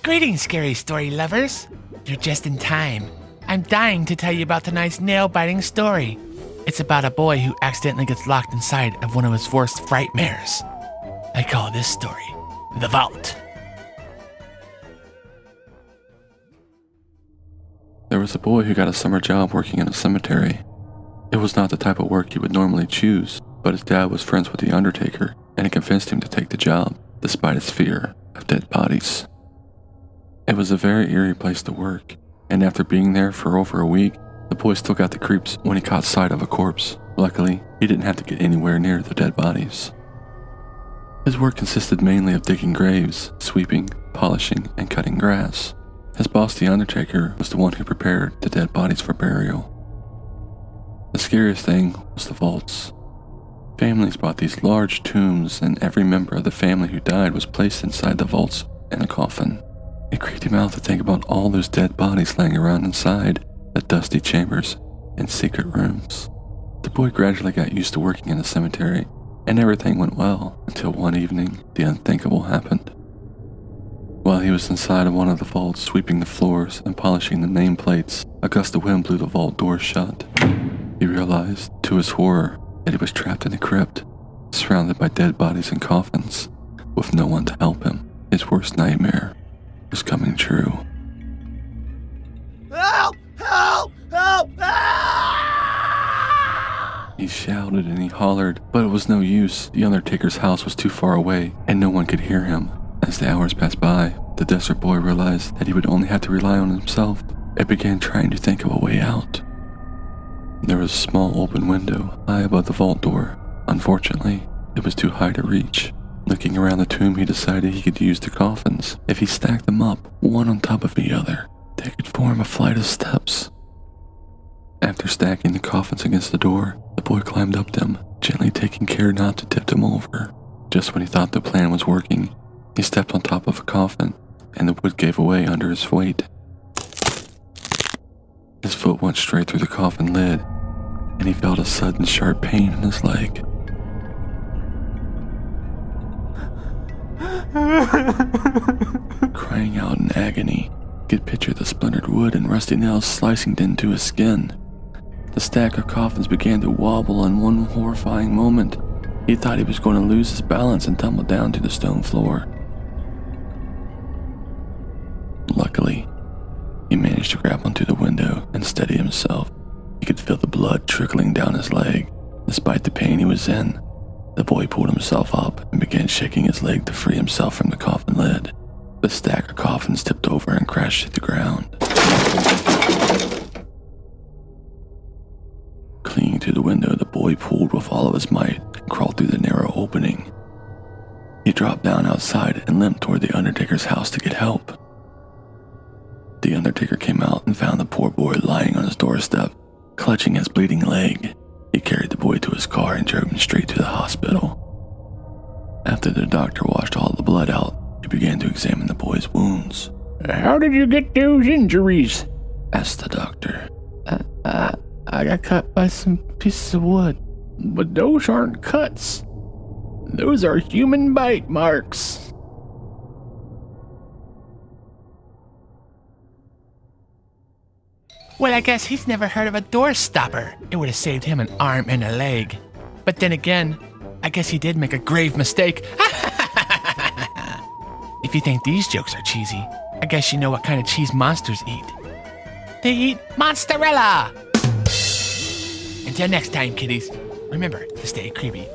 Greetings, scary story lovers. You're just in time. I'm dying to tell you about tonight's nail-biting story. It's about a boy who accidentally gets locked inside of one of his worst frightmares. I call this story The Vault. There was a boy who got a summer job working in a cemetery. It was not the type of work he would normally choose, but his dad was friends with the undertaker, and it convinced him to take the job, despite his fear of dead bodies. It was a very eerie place to work, and after being there for over a week, the boy still got the creeps when he caught sight of a corpse. Luckily, he didn't have to get anywhere near the dead bodies. His work consisted mainly of digging graves, sweeping, polishing, and cutting grass. His boss, the undertaker, was the one who prepared the dead bodies for burial. The scariest thing was the vaults. Families bought these large tombs, and every member of the family who died was placed inside the vaults in a coffin. It creeped him out to think about all those dead bodies laying around inside the dusty chambers and secret rooms. The boy gradually got used to working in a cemetery, and everything went well until one evening the unthinkable happened. While he was inside of one of the vaults sweeping the floors and polishing the nameplates, a gust of wind blew the vault door shut. He realized, to his horror, that he was trapped in a crypt, surrounded by dead bodies and coffins, with no one to help him. His worst nightmare was coming true. Help! Help! Help! Ah! He shouted and he hollered, but it was no use. The undertaker's house was too far away, and no one could hear him. As the hours passed by, the desperate boy realized that he would only have to rely on himself and began trying to think of a way out. There was a small open window high above the vault door. Unfortunately, it was too high to reach. Looking around the tomb, he decided he could use the coffins. If he stacked them up, one on top of the other, they could form a flight of steps. After stacking the coffins against the door, the boy climbed up them, gently taking care not to tip them over. Just when he thought the plan was working, he stepped on top of a coffin, and the wood gave away under his weight. His foot went straight through the coffin lid, and he felt a sudden sharp pain in his leg. Crying out in agony, he could picture the splintered wood and rusty nails slicing into his skin. The stack of coffins began to wobble, and in one horrifying moment, he thought he was going to lose his balance and tumble down to the stone floor. Luckily, he managed to grab onto the window and steady himself. He could feel the blood trickling down his leg. Despite the pain he was in, the boy pulled himself up and began shaking his leg to free himself from the coffin lid. The stack of coffins tipped over and crashed to the ground. Clinging to the window, the boy pulled with all of his might and crawled through the narrow opening. He dropped down outside and limped toward the undertaker's house to get help. The undertaker came out and found the poor boy lying on his doorstep, clutching his bleeding leg. He carried the boy to his car and drove him straight to the hospital. After the doctor washed all the blood out, he began to examine the boy's wounds. "How did you get those injuries?" Asked the doctor. I got cut by some pieces of wood. "But those aren't cuts. Those are human bite marks." Well, I guess he's never heard of a door stopper. It would have saved him an arm and a leg. But then again, I guess he did make a grave mistake. If you think these jokes are cheesy, I guess you know what kind of cheese monsters eat. They eat mozzarella! Until next time, kiddies, remember to stay creepy.